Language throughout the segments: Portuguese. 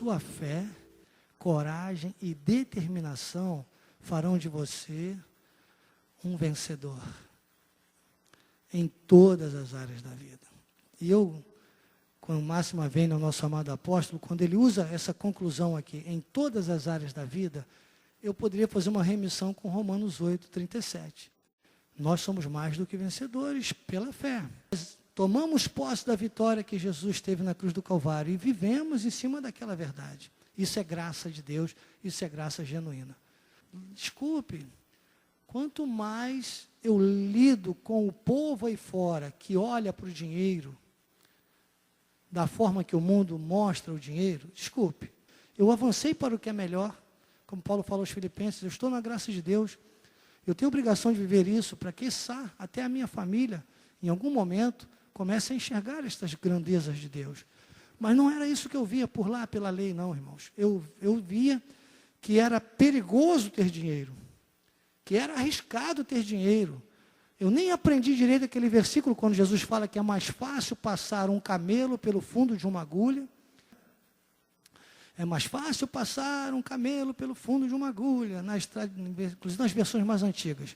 sua fé, coragem e determinação farão de você um vencedor em todas as áreas da vida. E eu, com máxima vem no nosso amado apóstolo, quando ele usa essa conclusão aqui, em todas as áreas da vida, eu poderia fazer uma remissão com Romanos 8:37. Nós somos mais do que vencedores pela fé. Tomamos posse da vitória que Jesus teve na cruz do Calvário e vivemos em cima daquela verdade. Isso é graça de Deus, isso é graça genuína. Desculpe, quanto mais eu lido com o povo aí fora, que olha para o dinheiro, da forma que o mundo mostra o dinheiro, desculpe, eu avancei para o que é melhor, como Paulo falou aos Filipenses, eu estou na graça de Deus, eu tenho obrigação de viver isso, para que até a minha família, em algum momento, comece a enxergar estas grandezas de Deus. Mas não era isso que eu via por lá, pela lei, não, irmãos. Eu via que era perigoso ter dinheiro, que era arriscado ter dinheiro. Eu nem aprendi direito aquele versículo, quando Jesus fala que é mais fácil passar um camelo pelo fundo de uma agulha. É mais fácil passar um camelo pelo fundo de uma agulha, inclusive nas versões mais antigas,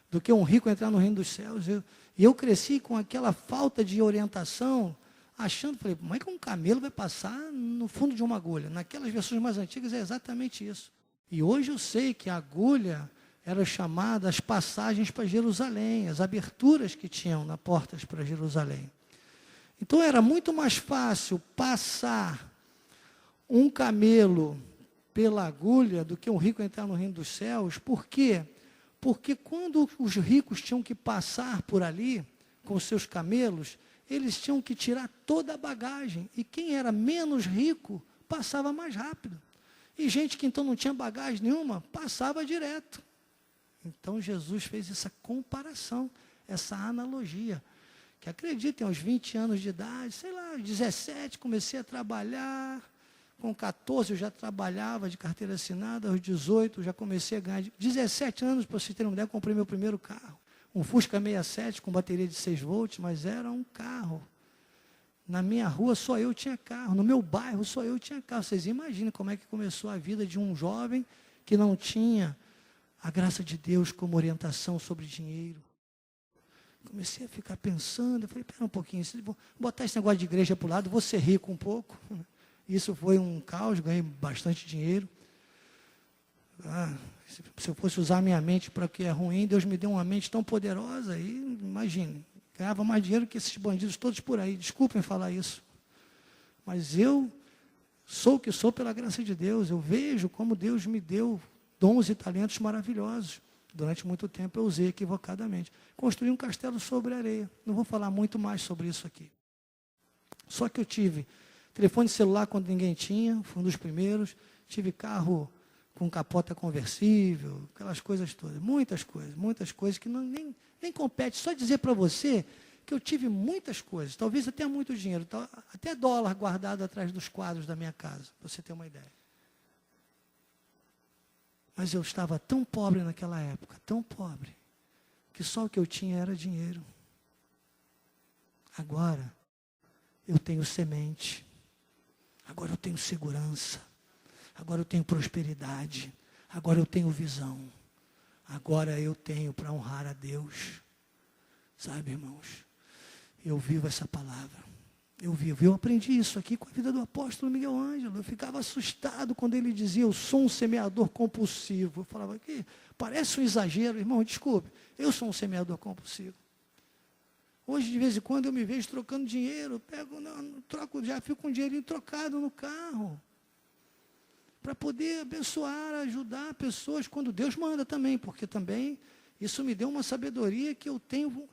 do que um rico entrar no reino dos céus. E eu cresci com aquela falta de orientação, achando, falei, como é que um camelo vai passar no fundo de uma agulha? Naquelas versões mais antigas é exatamente isso. E hoje eu sei que a agulha era chamada as passagens para Jerusalém, as aberturas que tinham nas portas para Jerusalém. Então era muito mais fácil passar um camelo pela agulha do que um rico entrar no reino dos céus. Por quê? Porque quando os ricos tinham que passar por ali com os seus camelos, eles tinham que tirar toda a bagagem. E quem era menos rico passava mais rápido. E gente que então não tinha bagagem nenhuma, passava direto. Então Jesus fez essa comparação, essa analogia. Que acreditem, aos 20 anos de idade, sei lá, 17, comecei a trabalhar. Com 14 eu já trabalhava de carteira assinada, aos 18 já comecei a ganhar. 17 anos, para vocês terem uma ideia, comprei meu primeiro carro. Um Fusca 67 com bateria de 6 volts, mas era um carro. Na minha rua só eu tinha carro, no meu bairro só eu tinha carro. Vocês imaginem como é que começou a vida de um jovem que não tinha a graça de Deus como orientação sobre dinheiro. Comecei a ficar pensando, eu falei, espera um pouquinho, vou botar esse negócio de igreja para o lado, vou ser rico um pouco. Isso foi um caos, ganhei bastante dinheiro. Se eu fosse usar a minha mente para o que é ruim, Deus me deu uma mente tão poderosa, e imagine, ganhava mais dinheiro que esses bandidos todos por aí, desculpem falar isso. Mas eu sou o que sou pela graça de Deus, eu vejo como Deus me deu dons e talentos maravilhosos. Durante muito tempo eu usei equivocadamente. Construí um castelo sobre areia, não vou falar muito mais sobre isso aqui. Só que eu tive telefone celular quando ninguém tinha, foi um dos primeiros. Tive carro com capota conversível, aquelas coisas todas. Muitas coisas que nem compete. Só dizer para você que eu tive muitas coisas, talvez até muito dinheiro, até dólar guardado atrás dos quadros da minha casa, para você ter uma ideia. Mas eu estava tão pobre naquela época, tão pobre, que só o que eu tinha era dinheiro. Agora, eu tenho semente. Agora eu tenho segurança, agora eu tenho prosperidade, agora eu tenho visão, agora eu tenho para honrar a Deus. Sabe, irmãos, eu vivo essa palavra, eu aprendi isso aqui com a vida do apóstolo Miguel Ângelo. Eu ficava assustado quando ele dizia, eu sou um semeador compulsivo. Eu falava, que parece um exagero, irmão, desculpe, eu sou um semeador compulsivo. Hoje, de vez em quando, eu me vejo trocando dinheiro, troco, já fico com um dinheirinho trocado no carro, para poder abençoar, ajudar pessoas, quando Deus manda também, porque também isso me deu uma sabedoria que eu tenho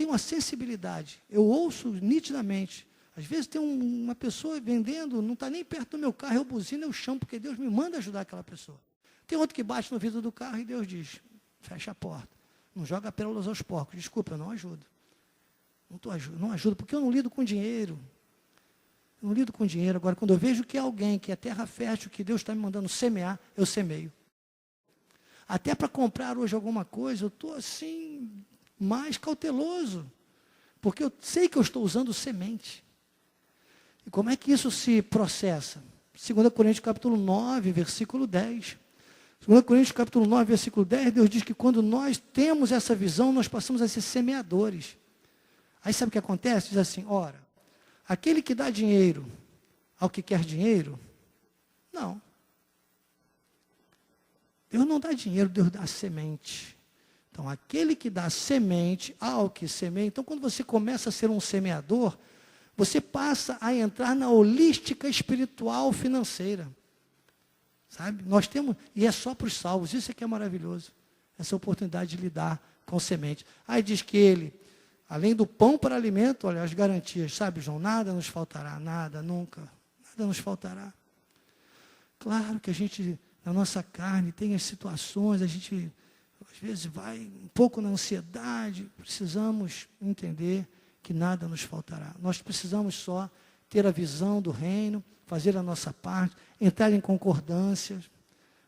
uma sensibilidade, eu ouço nitidamente. Às vezes tem uma pessoa vendendo, não está nem perto do meu carro, eu buzino, eu chamo, porque Deus me manda ajudar aquela pessoa. Tem outro que bate no vidro do carro e Deus diz, fecha a porta, não joga pérolas aos porcos, desculpa, eu não ajudo. Não ajudo, porque eu não lido com dinheiro. Eu não lido com dinheiro. Agora, quando eu vejo que é alguém que é terra fértil, que Deus está me mandando semear, eu semeio. Até para comprar hoje alguma coisa, eu estou assim, mais cauteloso. Porque eu sei que eu estou usando semente. E como é que isso se processa? 2 Coríntios capítulo 9, versículo 10. 2 Coríntios capítulo 9, versículo 10, Deus diz que quando nós temos essa visão, nós passamos a ser semeadores. Aí sabe o que acontece? Diz assim, ora, aquele que dá dinheiro ao que quer dinheiro, não. Deus não dá dinheiro, Deus dá semente. Então, aquele que dá semente ao que semeia. Então, quando você começa a ser um semeador, você passa a entrar na holística espiritual financeira. Sabe? Nós temos, e é só para os salvos, isso aqui é maravilhoso. Essa oportunidade de lidar com semente. Aí diz que ele, além do pão para alimento, olha, as garantias, sabe, João? Nada nos faltará, nada, nunca. Nada nos faltará. Claro que a gente, na nossa carne, tem as situações, a gente, às vezes, vai um pouco na ansiedade. Precisamos entender que nada nos faltará. Nós precisamos só ter a visão do reino, fazer a nossa parte, entrar em concordâncias.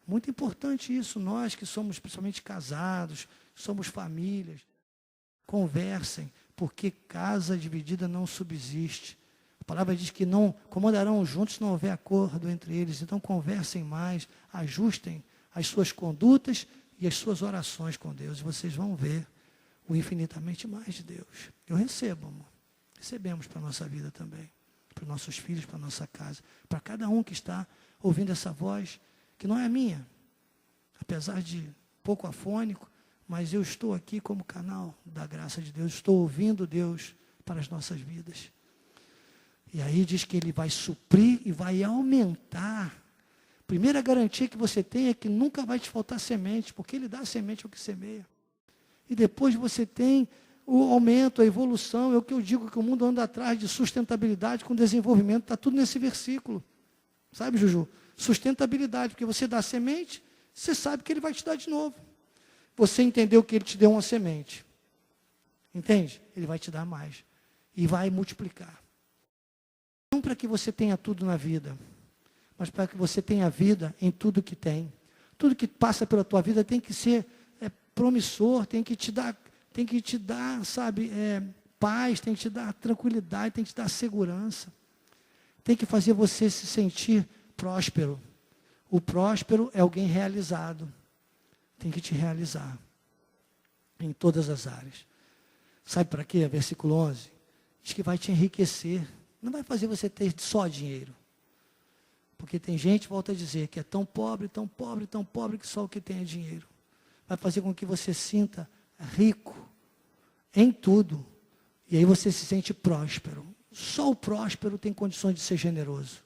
Muito importante isso, nós que somos principalmente casados, somos famílias, conversem, porque casa dividida não subsiste. A palavra diz que não comandarão juntos se não houver acordo entre eles. Então conversem mais, ajustem as suas condutas e as suas orações com Deus. E vocês vão ver o infinitamente mais de Deus. Eu recebo, amor. Recebemos para a nossa vida também. Para os nossos filhos, para a nossa casa. Para cada um que está ouvindo essa voz, que não é a minha. Apesar de pouco afônico, mas eu estou aqui como canal da graça de Deus. Estou ouvindo Deus para as nossas vidas. E aí diz que Ele vai suprir e vai aumentar. Primeira garantia que você tem é que nunca vai te faltar semente, porque Ele dá semente ao que semeia. E depois você tem o aumento, a evolução, é o que eu digo, que o mundo anda atrás de sustentabilidade com desenvolvimento, está tudo nesse versículo. Sabe, Juju? Sustentabilidade, porque você dá semente, você sabe que Ele vai te dar de novo. Você entendeu que Ele te deu uma semente. Entende? Ele vai te dar mais. E vai multiplicar. Não para que você tenha tudo na vida, mas para que você tenha vida em tudo que tem. Tudo que passa pela tua vida tem que ser promissor, tem que te dar, sabe, paz, tem que te dar tranquilidade, tem que te dar segurança. Tem que fazer você se sentir próspero. O próspero é alguém realizado. Tem que te realizar em todas as áreas. Sabe para quê? Versículo 11. Diz que vai te enriquecer. Não vai fazer você ter só dinheiro. Porque tem gente, volta a dizer, que é tão pobre, tão pobre, tão pobre que só o que tem é dinheiro. Vai fazer com que você sinta rico em tudo. E aí você se sente próspero. Só o próspero tem condições de ser generoso.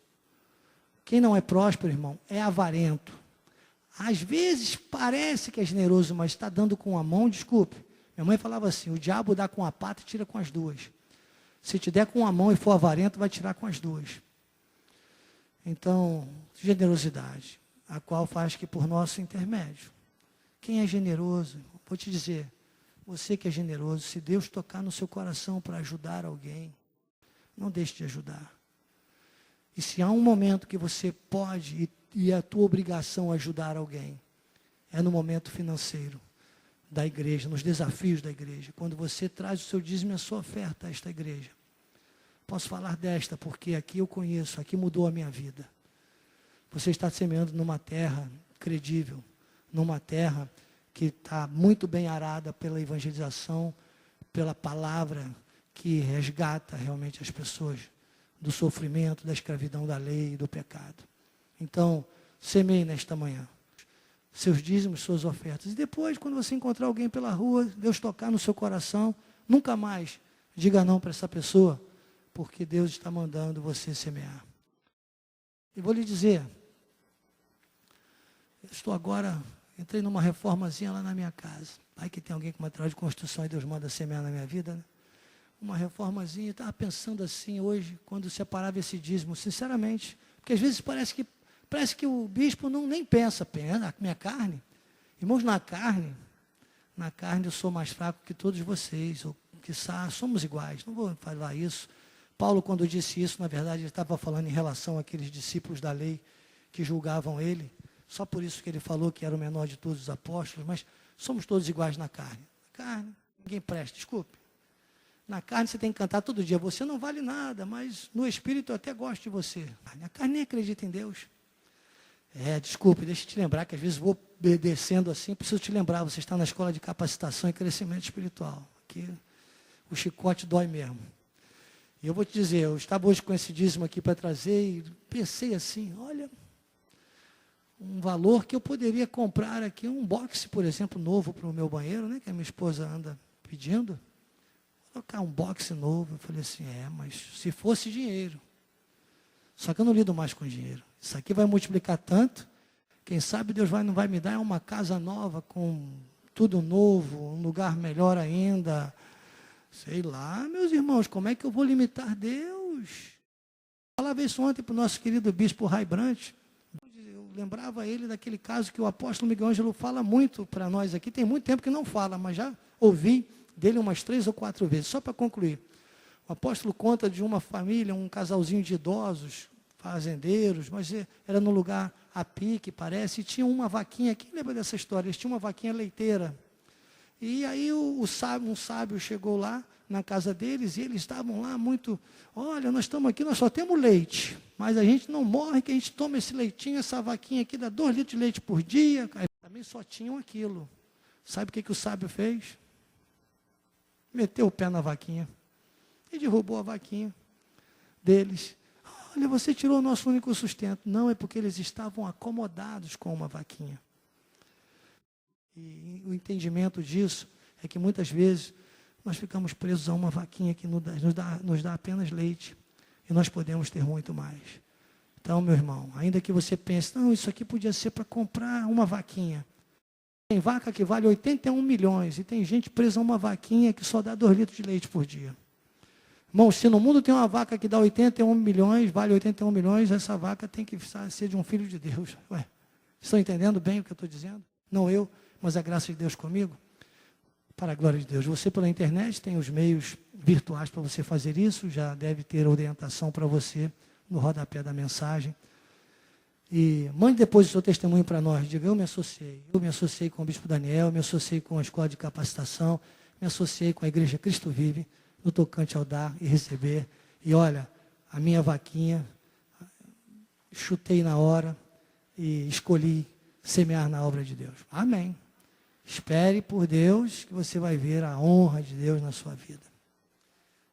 Quem não é próspero, irmão, é avarento. Às vezes parece que é generoso, mas está dando com a mão, desculpe. Minha mãe falava assim, o diabo dá com a pata e tira com as duas. Se te der com a mão e for avarento, vai tirar com as duas. Então, generosidade, a qual faz que por nosso intermédio. Quem é generoso, vou te dizer, você que é generoso, se Deus tocar no seu coração para ajudar alguém, não deixe de ajudar. E se há um momento que você pode e é a tua obrigação ajudar alguém, é no momento financeiro da igreja, nos desafios da igreja, quando você traz o seu dízimo e a sua oferta a esta igreja. Posso falar desta, porque aqui eu conheço, aqui mudou a minha vida. Você está semeando numa terra credível, numa terra que está muito bem arada pela evangelização, pela palavra que resgata realmente as pessoas do sofrimento, da escravidão da lei e do pecado. Então, semeie nesta manhã seus dízimos, suas ofertas. E depois, quando você encontrar alguém pela rua, Deus tocar no seu coração, nunca mais diga não para essa pessoa, porque Deus está mandando você semear. E vou lhe dizer, eu estou agora, entrei numa reformazinha lá na minha casa. Aí que tem alguém com material de construção e Deus manda semear na minha vida, né? Uma reformazinha, estava pensando assim hoje, quando separava esse dízimo, sinceramente, porque às vezes parece que o bispo nem pensa, a minha carne. Irmãos, na carne eu sou mais fraco que todos vocês, ou quiçá, somos iguais, não vou falar isso. Paulo, quando disse isso, na verdade, ele estava falando em relação àqueles discípulos da lei que julgavam ele, só por isso que ele falou que era o menor de todos os apóstolos, mas somos todos iguais na carne. Na carne, ninguém presta, desculpe. Na carne você tem que cantar todo dia, você não vale nada, mas no espírito eu até gosto de você. A carne nem acredita em Deus. Desculpe, deixa eu te lembrar que às vezes vou descendo assim, preciso te lembrar, você está na escola de capacitação e crescimento espiritual. Aqui o chicote dói mesmo. E eu vou te dizer, eu estava hoje com esse dízimo aqui para trazer e pensei assim, olha, um valor que eu poderia comprar aqui, um boxe, por exemplo, novo para o meu banheiro, né, que a minha esposa anda pedindo. Colocar um boxe novo. Eu falei assim, mas se fosse dinheiro. Só que eu não lido mais com dinheiro. Isso aqui vai multiplicar tanto, quem sabe Deus não vai me dar uma casa nova, com tudo novo, um lugar melhor ainda. Sei lá, meus irmãos, como é que eu vou limitar Deus? Eu falava isso ontem para o nosso querido bispo Raibrante. Eu lembrava ele daquele caso que o apóstolo Miguel Ângelo fala muito para nós aqui. Tem muito tempo que não fala, mas já ouvi dele umas 3 ou 4 vezes. Só para concluir. O apóstolo conta de uma família, um casalzinho de idosos, fazendeiros, mas era num lugar a pique, parece, e tinha uma vaquinha. Quem lembra dessa história? Eles tinham uma vaquinha leiteira. E aí um sábio chegou lá na casa deles e eles estavam lá muito, olha, nós estamos aqui, nós só temos leite, mas a gente não morre que a gente toma esse leitinho, essa vaquinha aqui dá 2 litros de leite por dia. Também só tinham aquilo. Sabe o que o sábio fez? Meteu o pé na vaquinha e derrubou a vaquinha deles. Olha, você tirou o nosso único sustento. Não, é porque eles estavam acomodados com uma vaquinha. E o entendimento disso é que muitas vezes nós ficamos presos a uma vaquinha que nos dá apenas leite. E nós podemos ter muito mais. Então, meu irmão, ainda que você pense, não, isso aqui podia ser para comprar uma vaquinha. Tem vaca que vale 81 milhões e tem gente presa a uma vaquinha que só dá 2 litros de leite por dia. Irmão, se no mundo tem uma vaca que dá 81 milhões, vale 81 milhões, essa vaca tem que ser de um filho de Deus. Ué, estão entendendo bem o que eu estou dizendo? Não eu, mas a graça de Deus comigo. Para a glória de Deus. Você pela internet tem os meios virtuais para você fazer isso, já deve ter orientação para você no rodapé da mensagem. E mande depois o seu testemunho para nós. Diga, eu me associei com o Bispo Daniel, me associei com a escola de capacitação, me associei com a Igreja Cristo Vive, no tocante ao dar e receber. E olha, a minha vaquinha, chutei na hora e escolhi semear na obra de Deus. Amém. Espere por Deus que você vai ver a honra de Deus na sua vida.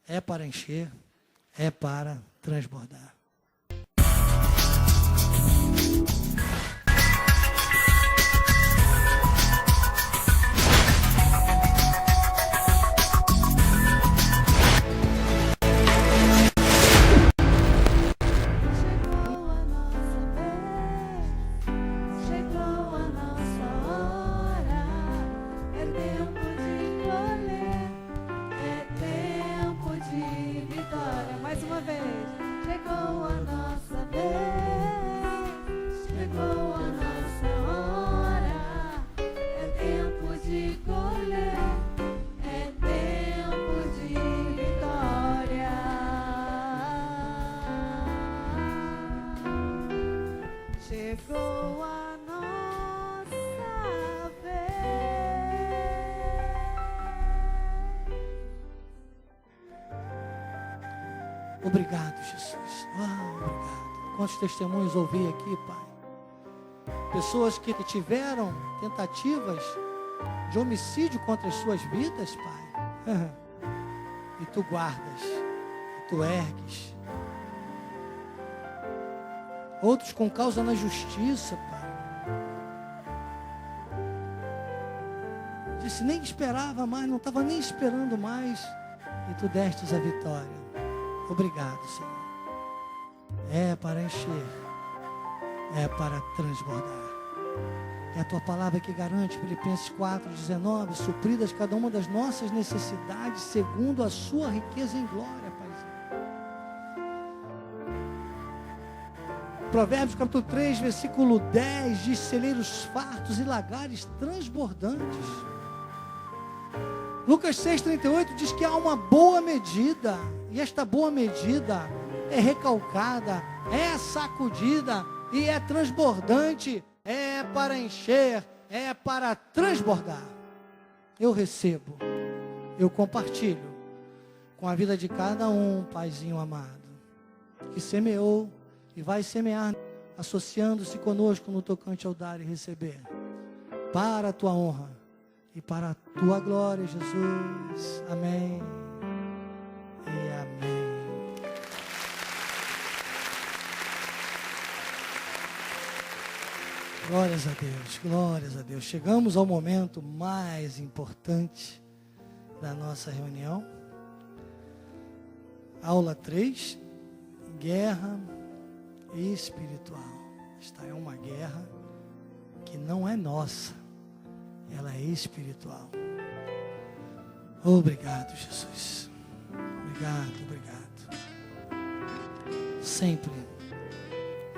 É para encher, é para transbordar. Obrigado, Jesus. Obrigado. Quantos testemunhos ouvi aqui, Pai? Pessoas que tiveram tentativas de homicídio contra as suas vidas, Pai. E Tu guardas, e Tu ergues. Outros com causa na justiça, Pai. Disse, nem esperava mais, não estava nem esperando mais. E Tu destes a vitória. Obrigado, Senhor. É para encher, é para transbordar. É a Tua palavra que garante, Filipenses 4,19, supridas cada uma das nossas necessidades, segundo a Sua riqueza em glória, Paizinho. Provérbios capítulo 3, versículo 10, diz, celeiros fartos e lagares transbordantes. Lucas 6,38 diz que há uma boa medida, e esta boa medida é recalcada, é sacudida e é transbordante, é para encher, é para transbordar. Eu recebo, eu compartilho, com a vida de cada um, Paizinho amado, que semeou e vai semear, associando-se conosco no tocante ao dar e receber, para a tua honra e para a tua glória, Jesus. Amém e amém. Glórias a Deus, glórias a Deus. Chegamos ao momento mais importante da nossa reunião. Aula 3, guerra espiritual. Esta é uma guerra que não é nossa, ela é espiritual. Obrigado, Jesus. Obrigado, obrigado. Sempre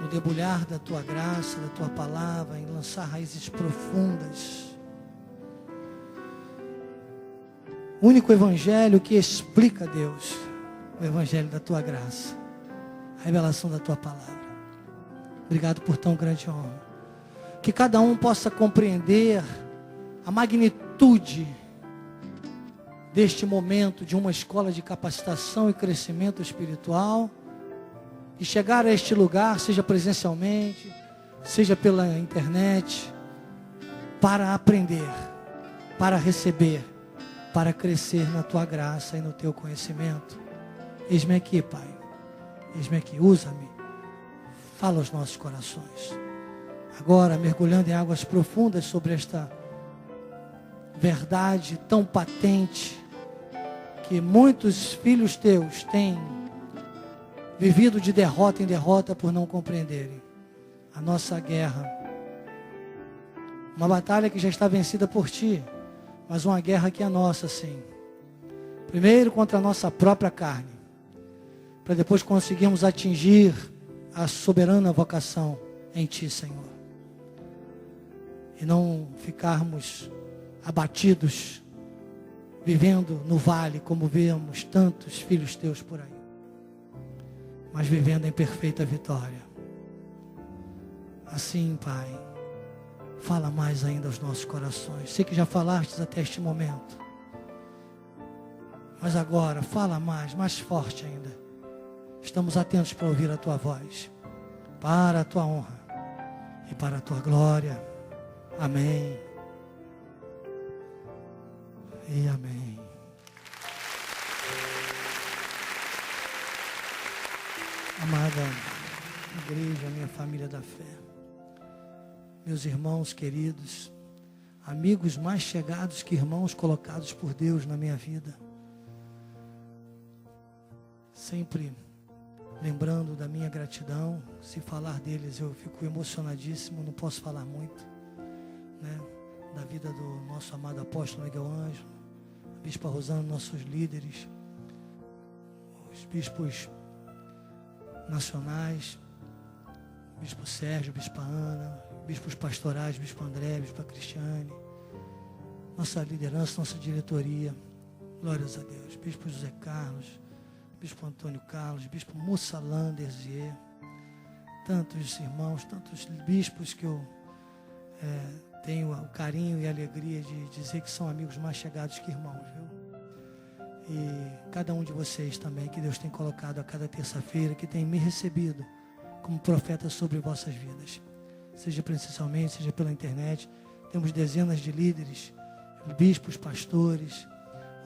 no debulhar da tua graça, da tua palavra, em lançar raízes profundas. O único evangelho que explica Deus, o evangelho da tua graça, a revelação da tua palavra. Obrigado por tão grande honra. Que cada um possa compreender a magnitude deste momento de uma escola de capacitação e crescimento espiritual, e chegar a este lugar, seja presencialmente, seja pela internet, para aprender, para receber, para crescer na tua graça e no teu conhecimento. Eis-me aqui, Pai. Eis-me aqui, usa-me. Fala aos nossos corações. Agora, mergulhando em águas profundas sobre esta verdade tão patente, que muitos filhos teus têm vivido de derrota em derrota por não compreenderem a nossa guerra. Uma batalha que já está vencida por ti, mas uma guerra que é nossa, sim. Primeiro contra a nossa própria carne, para depois conseguirmos atingir a soberana vocação em ti, Senhor. E não ficarmos abatidos, vivendo no vale, como vemos tantos filhos teus por aí, mas vivendo em perfeita vitória. Assim, Pai, fala mais ainda aos nossos corações. Sei que já falastes até este momento, mas agora fala mais forte ainda. Estamos atentos para ouvir a tua voz, para a tua honra e para a tua glória. Amém e amém. Amada igreja, minha família da fé, meus irmãos queridos, amigos mais chegados que irmãos colocados por Deus na minha vida, sempre lembrando da minha gratidão. Se falar deles eu fico emocionadíssimo, não posso falar muito, né? Da vida do nosso amado apóstolo Miguel Ângelo, a bispa Rosana, nossos líderes, os bispos nacionais, bispo Sérgio, bispa Ana, bispos pastorais, bispo André, bispa Cristiane, nossa liderança, nossa diretoria, glórias a Deus, bispo José Carlos, bispo Antônio Carlos, bispo Mussalan Derzier, tantos irmãos, tantos bispos que eu tenho o carinho e a alegria de dizer que são amigos mais chegados que irmãos, viu? E cada um de vocês também, que Deus tem colocado a cada terça-feira, que tem me recebido como profeta sobre vossas vidas, seja presencialmente, seja pela internet. Temos dezenas de líderes, bispos, pastores,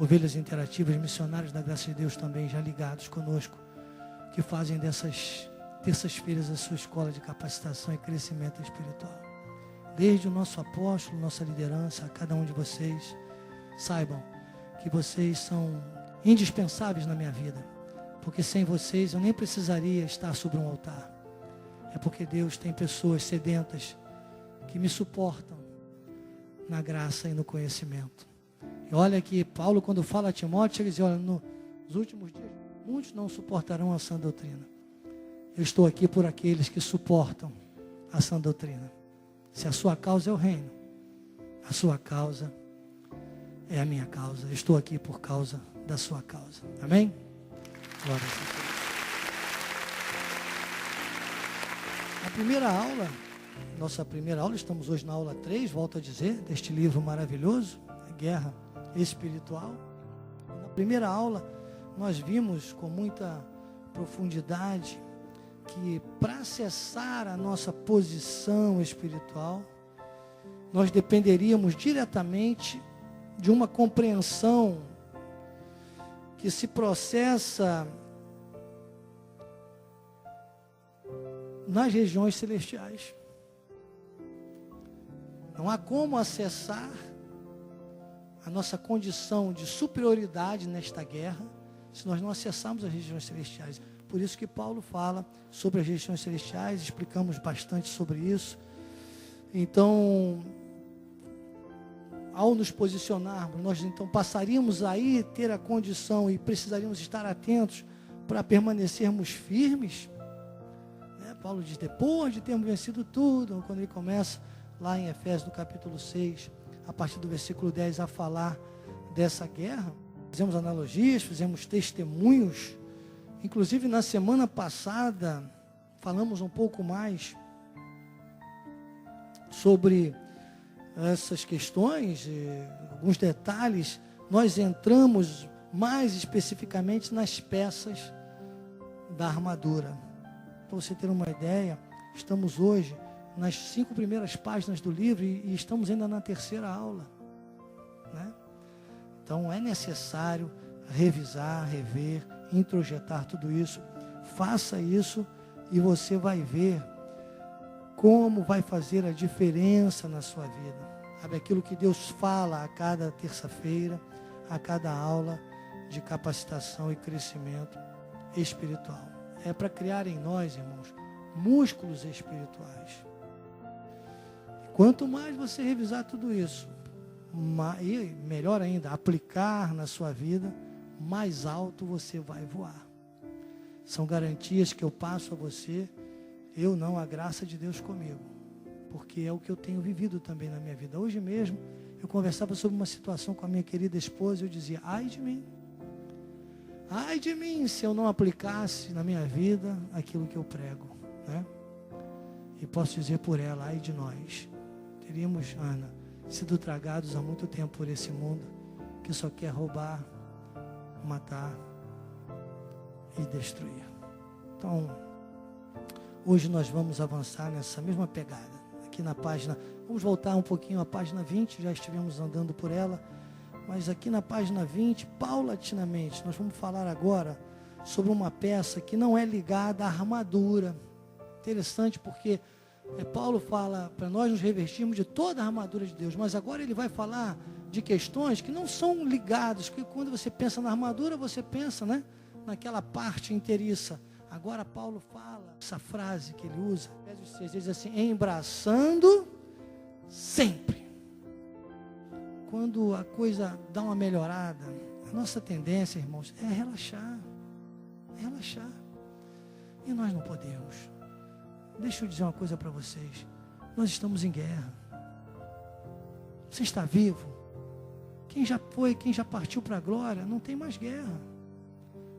ovelhas interativas, missionários da graça de Deus também já ligados conosco, que fazem dessas terças-feiras a sua escola de capacitação e crescimento espiritual. Desde o nosso apóstolo, nossa liderança, a cada um de vocês, saibam que vocês são indispensáveis na minha vida, porque sem vocês eu nem precisaria estar sobre um altar. É porque Deus tem pessoas sedentas que me suportam na graça e no conhecimento. E olha que Paulo, quando fala a Timóteo, ele diz: olha, nos últimos dias muitos não suportarão a sã doutrina. Eu estou aqui por aqueles que suportam a sã doutrina. Se a sua causa é o reino, a sua causa é a minha causa. Eu estou aqui por causa da sua causa. Amém? Glória a Deus. A primeira aula, nossa primeira aula, estamos hoje na aula 3, volto a dizer, deste livro maravilhoso, A Guerra Espiritual. Na primeira aula, nós vimos com muita profundidade que para acessar a nossa posição espiritual, nós dependeríamos diretamente de uma compreensão que se processa nas regiões celestiais. Não há como acessar a nossa condição de superioridade nesta guerra se nós não acessarmos as regiões celestiais. Por isso que Paulo fala sobre as regiões celestiais, explicamos bastante sobre isso. Então, ao nos posicionarmos, nós então passaríamos aí ter a condição e precisaríamos estar atentos para permanecermos firmes. Paulo diz, depois de termos vencido tudo, quando ele começa lá em Efésios, no capítulo 6, a partir do versículo 10, a falar dessa guerra, fizemos analogias, fizemos testemunhos, inclusive na semana passada, falamos um pouco mais sobre essas questões, alguns detalhes, nós entramos mais especificamente nas peças da armadura. Para você ter uma ideia, estamos hoje nas 5 primeiras páginas do livro e estamos ainda na 3ª aula, né? Então é necessário revisar, rever, introjetar tudo isso. Faça isso e você vai ver como vai fazer a diferença na sua vida. Sabe, aquilo que Deus fala a cada terça-feira, a cada aula de capacitação e crescimento espiritual. É para criar em nós, irmãos, músculos espirituais. Quanto mais você revisar tudo isso, e melhor ainda, aplicar na sua vida, mais alto você vai voar. São garantias que eu passo a você, eu não, a graça de Deus comigo. Porque é o que eu tenho vivido também na minha vida. Hoje mesmo, eu conversava sobre uma situação com a minha querida esposa e eu dizia, ai de mim se eu não aplicasse na minha vida aquilo que eu prego, né? E posso dizer por ela, ai de nós, teríamos, Ana, sido tragados há muito tempo por esse mundo que só quer roubar, matar e destruir. Então, hoje nós vamos avançar nessa mesma pegada, aqui na página, vamos voltar um pouquinho à página 20, já estivemos andando por ela, mas aqui na página 20, paulatinamente, nós vamos falar agora sobre uma peça que não é ligada à armadura. Interessante porque Paulo fala para nós nos revestirmos de toda a armadura de Deus, mas agora ele vai falar de questões que não são ligadas, porque quando você pensa na armadura, você pensa, né, naquela parte inteiriça. Agora Paulo fala, essa frase que ele usa, Efésios 6, ele diz assim, embraçando sempre. Quando a coisa dá uma melhorada, a nossa tendência, irmãos, é relaxar. É relaxar. E nós não podemos. Deixa eu dizer uma coisa para vocês. Nós estamos em guerra. Você está vivo? Quem já foi, quem já partiu para a glória, não tem mais guerra.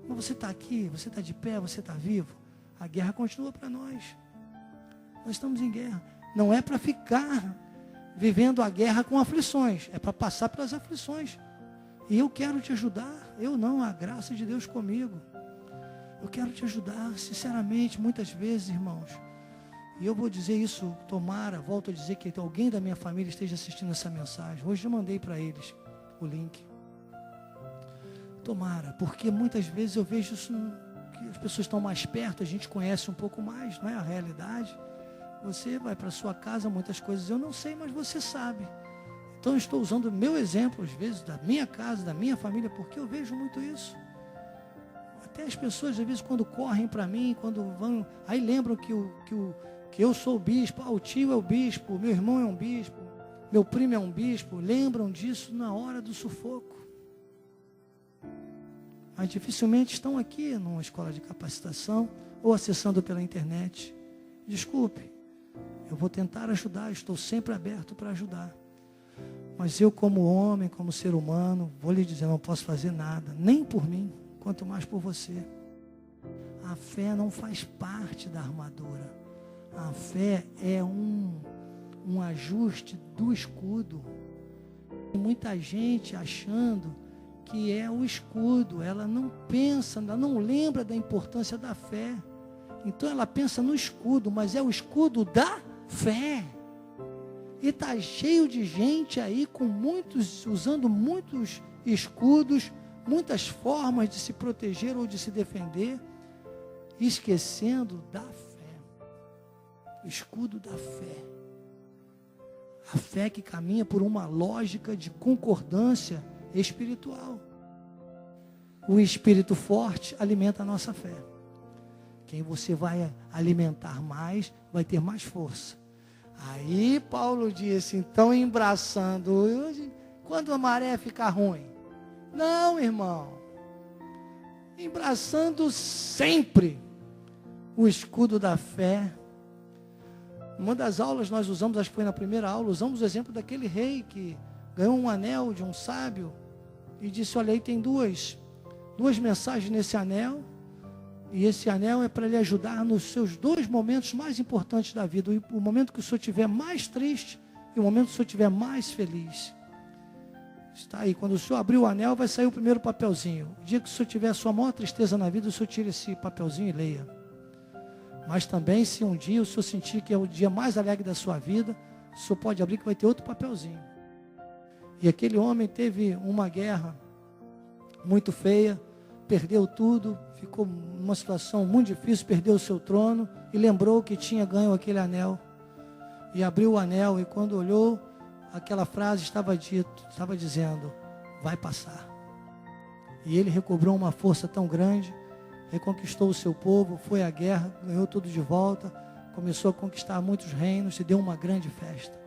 Mas você está aqui, você está de pé, você está vivo. A guerra continua para nós. Nós estamos em guerra. Não é para ficar vivendo a guerra com aflições. É para passar pelas aflições. E eu quero te ajudar. Eu não, a graça de Deus comigo. Eu quero te ajudar, sinceramente, muitas vezes, irmãos. E eu vou dizer isso, tomara, volto a dizer que alguém da minha família esteja assistindo essa mensagem. Hoje eu mandei para eles o link. Tomara, porque muitas vezes eu vejo isso, que as pessoas estão mais perto, a gente conhece um pouco mais, não é a realidade. Você vai para sua casa, muitas coisas eu não sei, mas você sabe. Então eu estou usando o meu exemplo, às vezes, da minha casa, da minha família, porque eu vejo muito isso. Até as pessoas, às vezes, quando correm para mim, quando vão, aí lembram que eu sou o bispo, o tio é o bispo, meu irmão é um bispo, meu primo é um bispo, lembram disso na hora do sufoco. Mas dificilmente estão aqui numa escola de capacitação ou acessando pela internet. Desculpe, eu vou tentar ajudar, estou sempre aberto para ajudar. Mas eu como homem, como ser humano, vou lhe dizer, não posso fazer nada, nem por mim, quanto mais por você. A fé não faz parte da armadura. A fé é um ajuste do escudo. Tem muita gente achando que é o escudo. Ela não pensa, ela não lembra da importância da fé. Então ela pensa no escudo, mas é o escudo da fé. E está cheio de gente aí usando muitos escudos, muitas formas de se proteger ou de se defender, esquecendo da fé. O escudo da fé. A fé que caminha por uma lógica de concordância espiritual. O espírito forte alimenta a nossa fé. Quem você vai alimentar mais, vai ter mais força. Aí Paulo disse, então embraçando, quando a maré ficar ruim? Não, irmão. Embraçando sempre o escudo da fé. Uma das aulas nós usamos, acho que foi na primeira aula, usamos o exemplo daquele rei que ganhou um anel de um sábio e disse, olha aí tem duas mensagens nesse anel, e esse anel é para lhe ajudar nos seus 2 momentos mais importantes da vida, o momento que o senhor estiver mais triste e o momento que o senhor estiver mais feliz. Está aí, quando o senhor abrir o anel vai sair o primeiro papelzinho. O dia que o senhor tiver a sua maior tristeza na vida, o senhor tira esse papelzinho e leia. Mas também, se um dia o senhor sentir que é o dia mais alegre da sua vida, o senhor pode abrir que vai ter outro papelzinho. E aquele homem teve uma guerra muito feia, perdeu tudo, ficou numa situação muito difícil, perdeu o seu trono e lembrou que tinha ganho aquele anel. E abriu o anel e quando olhou, aquela frase estava dizendo, vai passar. E ele recobrou uma força tão grande, reconquistou o seu povo, foi à guerra, ganhou tudo de volta, começou a conquistar muitos reinos, se deu uma grande festa.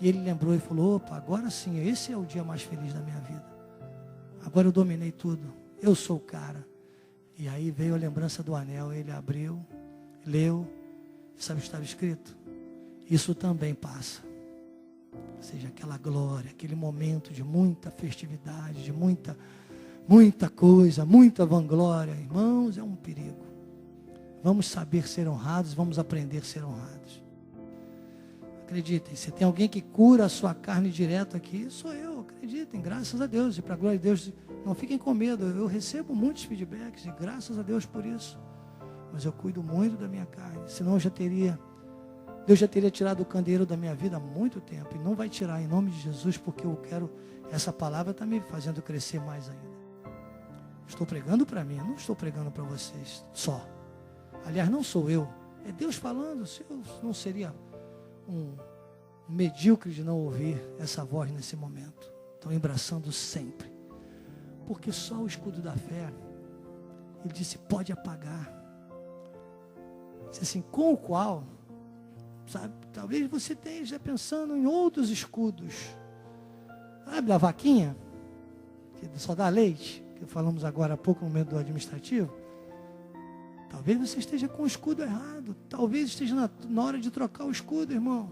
E ele lembrou e falou, opa, agora sim, esse é o dia mais feliz da minha vida. Agora eu dominei tudo, eu sou o cara. E aí veio a lembrança do anel, ele abriu, leu, sabe o que estava escrito? Isso também passa. Ou seja, aquela glória, aquele momento de muita festividade, de muita coisa, muita vanglória, irmãos, é um perigo. Vamos saber ser honrados, vamos aprender a ser honrados. Acreditem, se tem alguém que cura a sua carne direto aqui, sou eu, acreditem, graças a Deus, e para a glória de Deus, não fiquem com medo, eu recebo muitos feedbacks, e graças a Deus por isso, mas eu cuido muito da minha carne, senão Deus já teria tirado o candeeiro da minha vida há muito tempo, e não vai tirar em nome de Jesus, porque eu quero, essa palavra está me fazendo crescer mais ainda. Estou pregando para mim, não estou pregando para vocês só. Aliás, não sou eu, é Deus falando. Se eu não seria um medíocre de não ouvir essa voz nesse momento. Estão embraçando sempre. Porque só o escudo da fé, ele disse, pode apagar. Disse assim, com o qual, sabe, talvez você esteja pensando em outros escudos. Sabe da vaquinha, que só dá leite, que falamos agora há pouco no momento do administrativo? Talvez você esteja com o escudo errado. Talvez esteja na hora de trocar o escudo, irmão.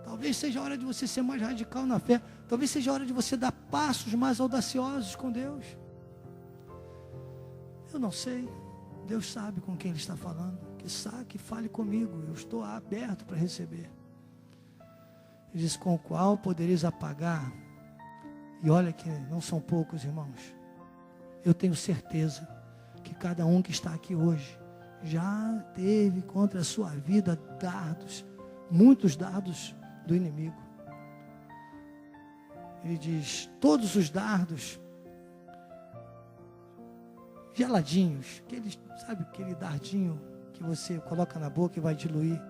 Talvez seja a hora de você ser mais radical na fé. Talvez seja a hora de você dar passos mais audaciosos com Deus. Eu não sei. Deus sabe com quem Ele está falando. Que fale comigo. Eu estou aberto para receber. Ele diz, com o qual podereis apagar. E olha que não são poucos, irmãos. Eu tenho certeza que cada um que está aqui hoje já teve contra a sua vida dardos, muitos dardos do inimigo. Ele diz, todos os dardos geladinhos, sabe aquele dardinho que você coloca na boca e vai diluir,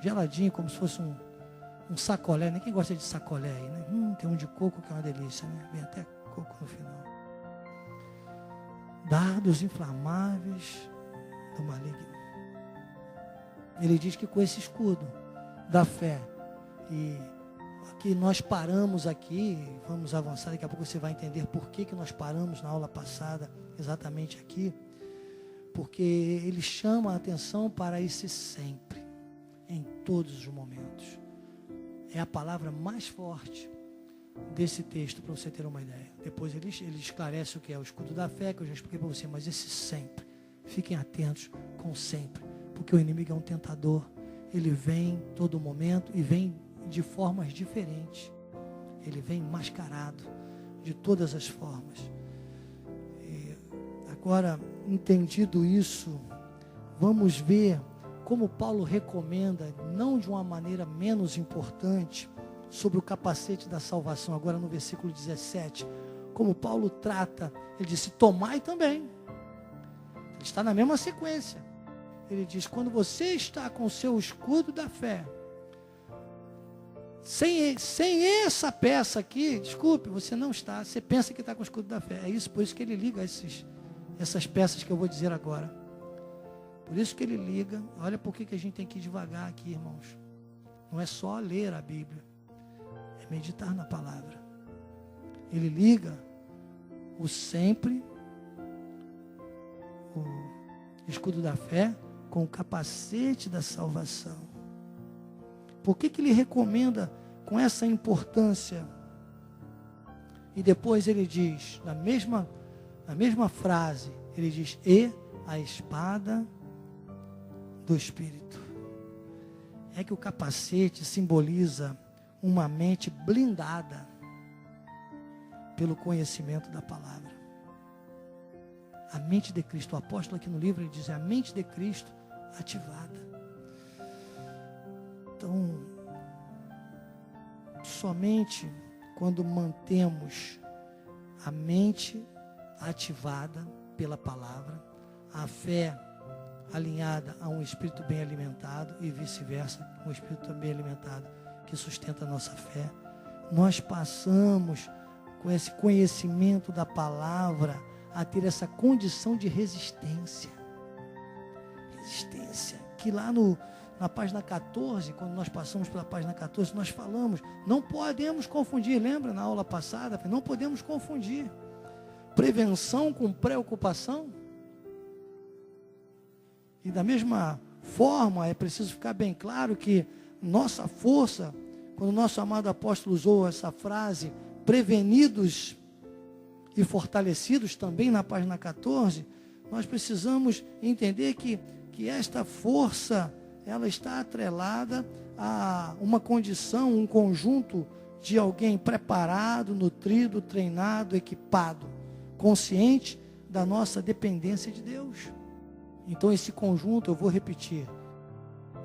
geladinho como se fosse um sacolé, né? Quem gosta de sacolé aí, né? Tem um de coco que é uma delícia, né? Vem até coco no final. Dardos inflamáveis do maligno. Ele diz que com esse escudo da fé, e aqui nós paramos aqui, vamos avançar, daqui a pouco você vai entender por que nós paramos na aula passada, exatamente aqui, porque ele chama a atenção para esse sempre, em todos os momentos. É a palavra mais forte desse texto, para você ter uma ideia. Depois ele esclarece o que é o escudo da fé, que eu já expliquei para você, mas esse sempre, fiquem atentos com sempre, porque o inimigo é um tentador, ele vem todo momento e vem de formas diferentes, ele vem mascarado de todas as formas. E agora, entendido isso, vamos ver como Paulo recomenda, não de uma maneira menos importante, sobre o capacete da salvação, agora no versículo 17, como Paulo trata, ele disse, tomai também. Ele está na mesma sequência. Ele diz, quando você está com o seu escudo da fé, sem essa peça aqui, desculpe, você não está, você pensa que está com o escudo da fé. É isso, por isso que ele liga essas peças que eu vou dizer agora. Por isso que ele liga, olha por que a gente tem que ir devagar aqui, irmãos. Não é só ler a Bíblia, é meditar na palavra. Ele liga o escudo da fé com o capacete da salvação. Por que ele recomenda com essa importância? E depois ele diz, na mesma frase, ele diz, e a espada do Espírito. É que o capacete simboliza uma mente blindada pelo conhecimento da palavra. A mente de Cristo, o apóstolo aqui no livro, ele diz, a mente de Cristo ativada. Então, somente quando mantemos a mente ativada pela palavra, a fé alinhada a um espírito bem alimentado e vice-versa, um espírito bem alimentado que sustenta a nossa fé, nós passamos com esse conhecimento da palavra a ter essa condição de resistência. Resistência, que lá na página 14, quando nós passamos pela página 14, nós falamos, não podemos confundir, lembra na aula passada? Não podemos confundir prevenção com preocupação. E da mesma forma, é preciso ficar bem claro que nossa força, quando o nosso amado apóstolo usou essa frase, prevenidos e fortalecidos, também na página 14, nós precisamos entender que esta força, ela está atrelada a uma condição, um conjunto de alguém preparado, nutrido, treinado, equipado, consciente da nossa dependência de Deus. Então esse conjunto, eu vou repetir,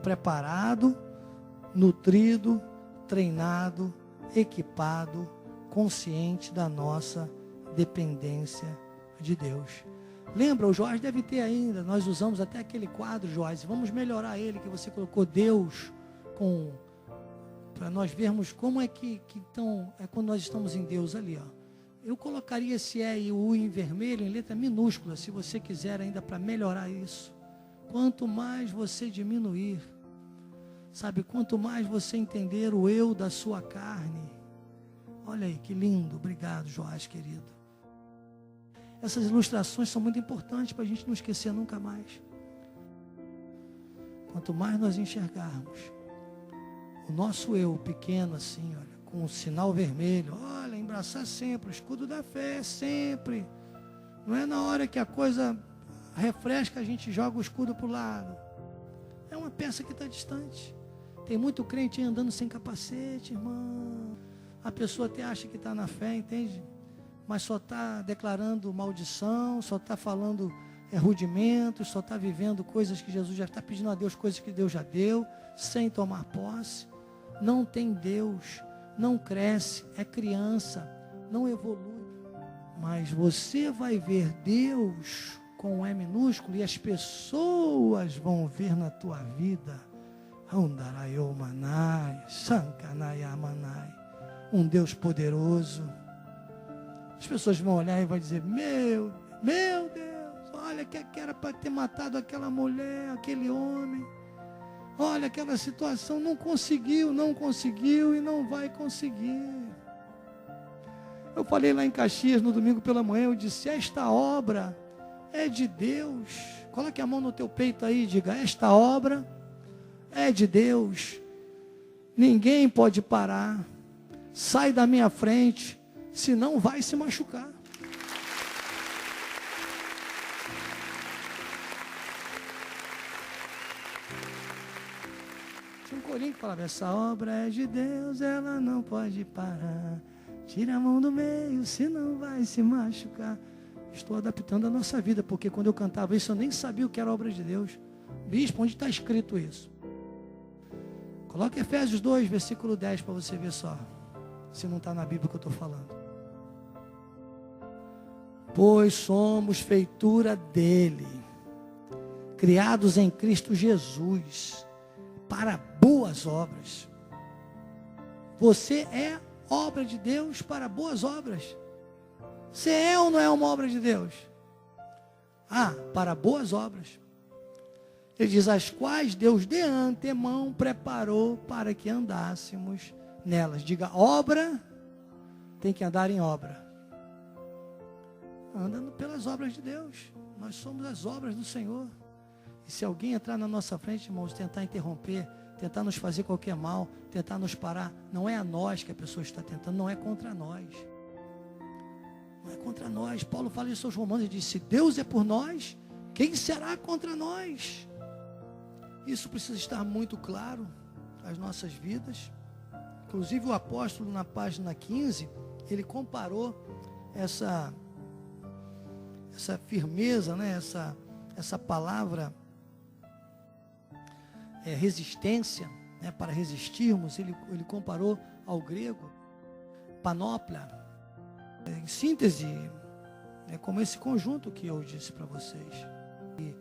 preparado, nutrido, treinado, equipado, consciente da nossa dependência de Deus. Lembra, o Jorge deve ter ainda, nós usamos até aquele quadro, Jorge, vamos melhorar ele, que você colocou Deus para nós vermos como é que então, é quando nós estamos em Deus ali, ó. Eu colocaria esse E e o U em vermelho, em letra minúscula, se você quiser ainda para melhorar isso. Quanto mais você diminuir, sabe, quanto mais você entender o eu da sua carne. Olha aí, que lindo, obrigado, Joás, querido. Essas ilustrações são muito importantes para a gente não esquecer nunca mais. Quanto mais nós enxergarmos o nosso eu pequeno assim, olha, com o sinal vermelho, olha, embraçar sempre, o escudo da fé, sempre. Não é na hora que a coisa refresca, a gente joga o escudo para o lado. É uma peça que está distante. Tem muito crente andando sem capacete, irmão. A pessoa até acha que está na fé, entende? Mas só está declarando maldição, só está falando rudimentos, só está vivendo coisas que Jesus já está pedindo a Deus, coisas que Deus já deu, sem tomar posse. Não tem Deus, não cresce, é criança, não evolui. Mas você vai ver Deus com um E minúsculo e as pessoas vão ver na tua vida um Deus poderoso. As pessoas vão olhar e vão dizer, meu Deus, olha que era para ter matado aquela mulher, aquele homem. Olha aquela situação, não conseguiu e não vai conseguir. Eu falei lá em Caxias no domingo pela manhã, eu disse, esta obra é de Deus. Coloque a mão no teu peito aí e diga, esta obra é de Deus. Ninguém pode parar. Sai da minha frente, senão vai se machucar. Tinha um corinho que falava, essa obra é de Deus, ela não pode parar. Tira a mão do meio, senão vai se machucar. Estou adaptando a nossa vida, porque quando eu cantava isso, eu nem sabia o que era obra de Deus. Bispo, onde está escrito isso? Coloque Efésios 2, versículo 10, para você ver só, se não está na Bíblia que eu estou falando. Pois somos feitura dele, criados em Cristo Jesus, para boas obras. Você é obra de Deus para boas obras. Você é ou não é uma obra de Deus? Para boas obras. Ele diz, as quais Deus de antemão preparou para que andássemos nelas. Diga, obra, tem que andar em obra. Andando pelas obras de Deus. Nós somos as obras do Senhor. E se alguém entrar na nossa frente, irmãos, tentar interromper, tentar nos fazer qualquer mal, tentar nos parar, não é a nós que a pessoa está tentando, não é contra nós. Não é contra nós. Paulo fala isso aos Romanos e diz, se Deus é por nós, quem será contra nós? Isso precisa estar muito claro às nossas vidas. Inclusive o apóstolo na página 15, ele comparou essa firmeza, né? essa palavra resistência, né? Para resistirmos, ele comparou ao grego panóplia. Em síntese, é como esse conjunto que eu disse para vocês. E